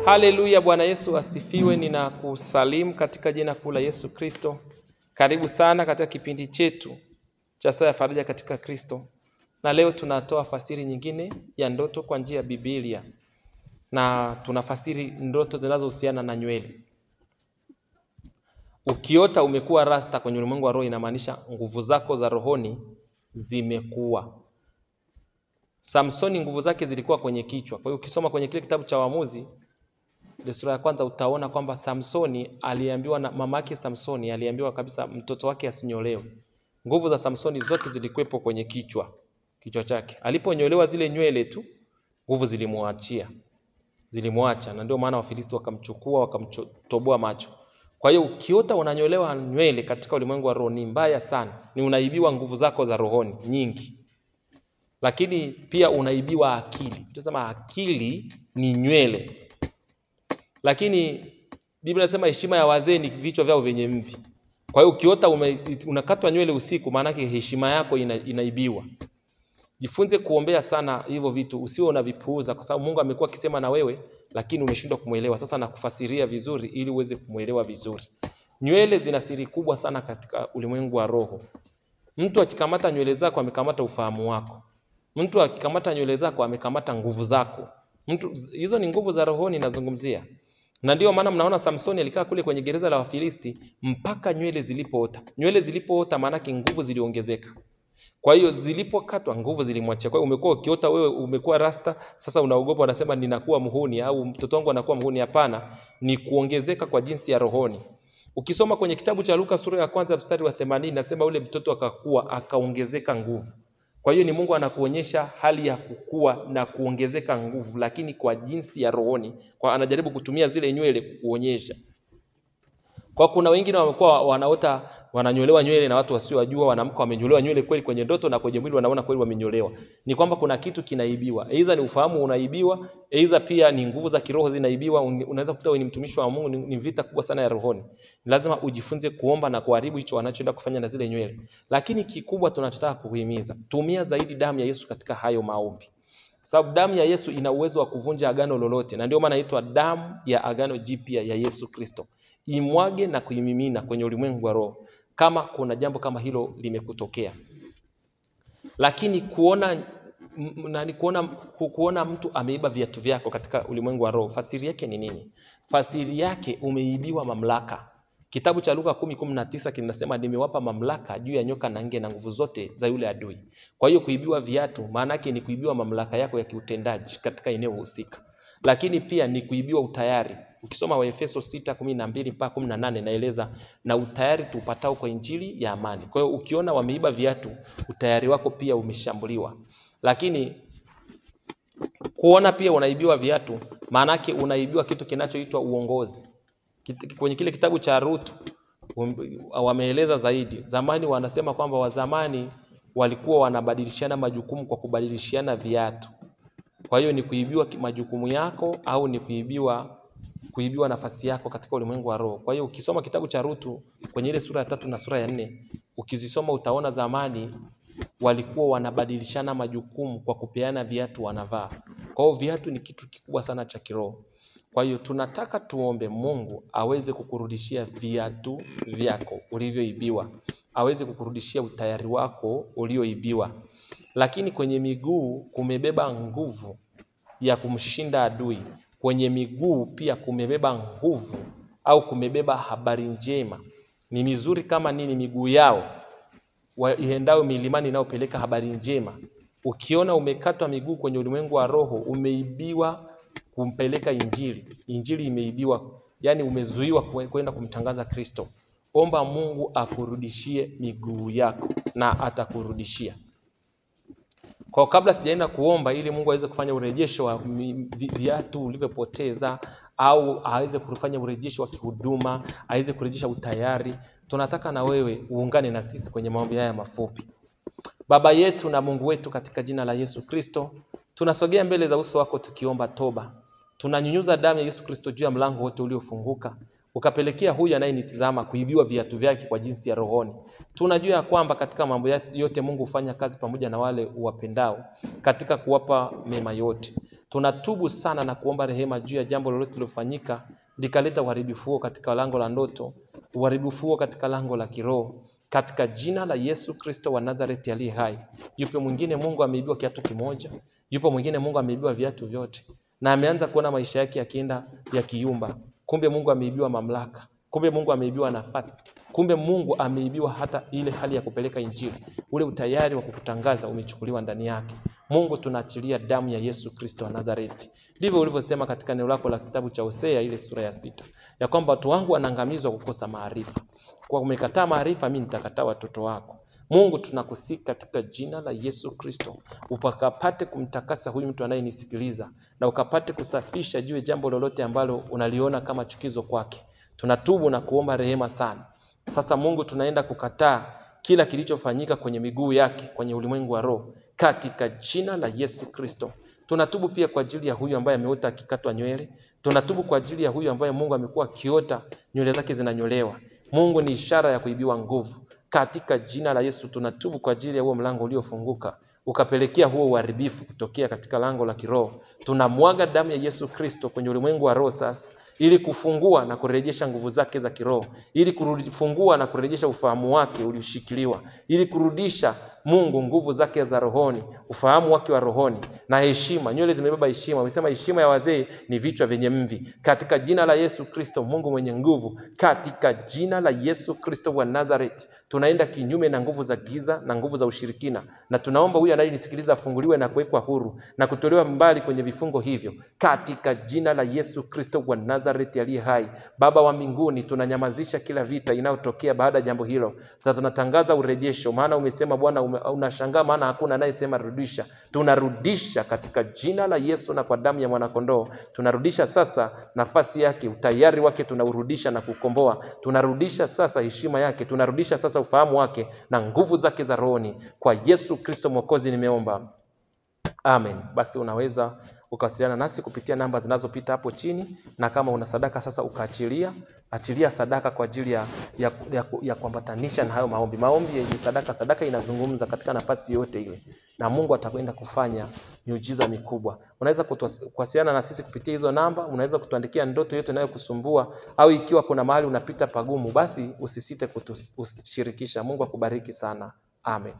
Haleluya, Bwana Yesu asifiwe. Ninakusalimu katika jina kuu la Yesu Kristo. Karibu sana katika kipindi chetu cha Saa ya Faraja katika Kristo. Na leo tunatoa fasiri nyingine ya ndoto kwa njia ya Biblia. Na tunafasiri ndoto zinazohusiana na nywele. Ukiota umekuwa rasta kwenye ulimwengu wa roho, inamaanisha nguvu zako za rohoni zimekuwa. Samsoni nguvu zake zilikuwa kwenye kichwa. Kwa hiyo ukisoma kwenye kile kitabu cha Waamuzi sura ya kwanza utaona kwamba Samsoni aliambiwa na mamake Samsoni aliambiwa kabisa mtoto wake asinyolewe. Nguvu za Samsoni zote zilikuwepo kwenye kichwa chake. Aliponyolewa zile nywele tu, nguvu zilimwacha, na ndio maana Wafilisti wakamchukua wakamtoboa macho. Kwa hiyo ukiota unanyolewa nywele katika ulimwengu wa roho ni mbaya sana. Ni unaibiwa nguvu zako za rohoni nyingi. Lakini pia unaibiwa akili. Tunasema akili ni nywele. Lakini Biblia inasema heshima ya wazee ni vichwa vyao vyenye mvi. Kwa hiyo ukiota unakatwa nywele usiku, maana yake heshima yako inaibiwa. Jifunze kuombea sana hivyo vitu, usiwe unavipuuza, kwa sababu Mungu amekuwa akisema na wewe lakini umeshindwa kumuelewa. Sasa nakufasiria vizuri ili uweze kumuelewa vizuri. Nywele zina siri kubwa sana katika ulimwengu wa roho. Mtu akikamata nywele zako amekamata ufahamu wako. Mtu akikamata nywele zako amekamata nguvu zako. Hizo ni nguvu za rohoni nazungumzia. Na ndio maana mnaona Samsoni alikaa kule kwenye gereza la Wafilisti mpaka nywele zilipoota. Nywele zilipoota maana yake nguvu ziliongezeka. Kwa hiyo zilipokatwa nguvu zilimwachia. Kwa hiyo umekuwa ukiota wewe umekuwa rasta, sasa unaogopa, unasema ninakuwa muhuni au mtoto wangu anakuwa muhuni. Hapana, ni kuongezeka kwa jinsi ya rohoni. Ukisoma kwenye kitabu cha Luka sura ya kwanza mstari wa 80 nasema ule mtoto akakua akaongezeka nguvu. Kwa hiyo ni Mungu anakuonyesha hali ya kukua na kuongezeka nguvu, lakini kwa jinsi ya rohoni. Kwa anajaribu kutumia zile nywele kuonyesha. Kwa kuna wengine wamekuwa wanaota wananyolewa nywele na watu wasiojua, wanamka wamenyolewa nywele kweli kwenye ndoto na kwenye mwili wanaona kweli wamenyolewa. Ni kwamba kuna kitu kinaibiwa. Aidha ni ufahamu unaibiwa, aidha pia ni nguvu za kiroho zinaibiwa. Unaweza kukuta wewe ni mtumishi wa Mungu, ni vita kubwa sana ya rohoni. Ni lazima ujifunze kuomba na kuharibu hicho wanachoenda kufanya na zile nywele. Lakini kikubwa tunachotaka kuhimiza, tumia zaidi damu ya Yesu katika hayo maombi. Sababu damu ya Yesu ina uwezo wa kuvunja agano lolote, na ndio maana inaitwa damu ya agano jipya ya Yesu Kristo. Imwage na kuimimina kwenye ulimwengu wa roho kama kuna jambo kama hilo limekutokea. Lakini kuona mtu ameiba viatu vyako katika ulimwengu wa roho, fasiri yake ni nini? Fasiri yake umeibiwa mamlaka. Kitabu cha Luka 10:19 kinasema nimewapa mamlaka juu ya nyoka na nge na nguvu zote za yule adui. Kwa hiyo kuibiwa viatu maana yake ni kuibiwa mamlaka yako ya kiutendaji katika eneo husika. Lakini pia ni kuibiwa utayari. Ukisoma Waefeso 6:12 mpaka 18 naeleza na utayari tupatao kwa injili ya amani. Kwa hiyo ukiona wameiba viatu, utayari wako pia umeshambuliwa. Lakini kuona pia unaibiwa viatu, maana yake unaibiwa kitu kinachoitwa uongozi. Kwenye kile kitabu cha Ruth wameeleza zaidi. Zamani wanasema kwamba wazamani walikuwa wanabadilishana majukumu kwa kubadilishiana viatu. Kwa hiyo ni kuibiwa majukumu yako au ni kuibiwa nafasi yako katika ulimwengu wa roho. Kwa hiyo ukisoma kitabu cha Ruth kwenye ile sura ya 3 na sura ya 4, ukizisoma utaona zamani walikuwa wanabadilishana majukumu kwa kupeana viatu wanavaa. Kwa hiyo viatu ni kitu kikubwa sana cha kiroho. Kwa hiyo tunataka tuombe Mungu aweze kukurudishia viatu vyako ulivyoibiwa. Aweze kukurudishia utayari wako ulioibiwa. Lakini kwenye miguu kumebeba nguvu ya kumshinda adui. Kwenye miguu pia kumebeba nguvu au kumebeba habari njema. Ni mizuri kama nini miguu yao iendao milimani inayopeleka habari njema. Ukiona umekatwa miguu kwenye ulimwengu wa roho, umeibiwa kumpeleka injili. Injili imeibiwa, yani umezuiwa kwenda kumtangaza Kristo. Omba Mungu akurudishie miguu yako na atakurudishia. Kwa kabla sijaenda kuomba ili Mungu aweze kufanya urejesho wa viatu ulivyopoteza au aweze kufanya urejesho wa kihuduma, aweze kurejesha utayari, tunataka na wewe uungane na sisi kwenye maombi haya mafupi. Baba yetu na Mungu wetu, katika jina la Yesu Kristo, tunasogea mbele za uso wako tukiomba toba. Tunanyunyuza damu ya Yesu Kristo juu ya mlango wote uliofunguka. Ukapelekea huyu anayenitazama kuibiwa viatu vyake kwa jinsi ya rohoni. Tunajua kwamba katika mambo yote Mungu hufanya kazi pamoja na wale uwapendao katika kuwapa mema yote. Tunatubu sana na kuomba rehema juu ya jambo lolote lilofanyika likaleta uharibifu huo katika lango la ndoto, uharibifu huo katika lango la kiroho, katika jina la Yesu Kristo wa Nazareti aliye hai. Yupo mwingine Mungu ameibiwa kiatu kimoja, yupo mwingine Mungu ameibiwa viatu vyote, na ameanza kuona maisha yake yakienda yakiyumba. Kumbe Mungu ameibiwa mamlaka, kumbe Mungu ameibiwa nafasi, kumbe Mungu ameibiwa hata ile hali ya kupeleka injili. Ule utayari wa kukutangaza umechukuliwa ndani yake. Mungu, tunaachilia damu ya Yesu Kristo wa Nazareti. Ndivyo ulivyosema katika neno lako la kitabu cha Hosea ile sura ya 6, ya kwamba watu wangu wanaangamizwa kukosa maarifa. Kwa umekataa maarifa, mimi nitakataa watoto wako. Mungu, tunakusika katika jina la Yesu Kristo, ukapate kumtakasa huyu mtu anayenisikiliza, na ukapate kusafisha juu ya jambo lolote ambalo unaliona kama chukizo kwake. Tunatubu na kuomba rehema sana. Sasa Mungu, tunaenda kukataa kila kilichofanyika kwenye miguu yake kwenye ulimwengu wa roho katika jina la Yesu Kristo. Tunatubu pia kwa ajili ya huyu ambaye ameota akikatwa nywele. Tunatubu kwa ajili ya huyu ambaye Mungu amekuwa akiota nywele zake zinanyolewa. Mungu, ni ishara ya kuibiwa nguvu. Katika jina la Yesu tunatubu kwa ajili ya huo mlango uliofunguka ukapelekea huo uharibifu kutokea katika lango la kiroho. Tunamwaga damu ya Yesu Kristo kwenye ulimwengu wa roho sasa, ili kufungua na kurejesha nguvu zake za kiroho, ili kufungua na kurejesha ufahamu wake ulioshikiliwa, ili kurudisha Mungu nguvu zake za rohoni, ufahamu wake wa rohoni na heshima. Nywele zimebeba heshima. Umesema heshima ya wazee ni vichwa vyenye mvi. Katika jina la Yesu Kristo, Mungu mwenye nguvu, katika jina la Yesu Kristo wa Nazareti, tunaenda kinyume na nguvu za giza na nguvu za ushirikina, na tunaomba huyu anayenisikiliza afunguliwe na kuwekwa huru na kutolewa mbali kwenye vifungo hivyo katika jina la Yesu Kristo wa Nazareti aliye hai. Baba wa mbinguni, tunanyamazisha kila vita inayotokea baada ya jambo hilo. Sasa tunatangaza urejesho, maana umesema Bwana, unashangaa maana hakuna anayesema rudisha. Tunarudisha katika jina la Yesu na kwa damu ya mwanakondoo. Tunarudisha sasa nafasi yake, utayari wake tunaurudisha na kukomboa. Tunarudisha sasa heshima yake, tunarudisha sasa ufahamu wake na nguvu zake za rohoni. Kwa Yesu Kristo Mwokozi nimeomba. Amen. Basi unaweza ukawasiliana nasi kupitia namba zinazopita hapo chini, na kama una sadaka sasa achilia sadaka kwa ajili ya kuambatanisha na hayo maombi. Maombi yenye sadaka inazungumza katika nafasi yote ile, na Mungu atakwenda kufanya miujiza mikubwa. Unaweza kuwasiliana na sisi kupitia hizo namba. Unaweza kutuandikia ndoto yote inayokusumbua, au ikiwa kuna mahali unapita pagumu, basi usisite kutushirikisha. Mungu akubariki sana. Amen.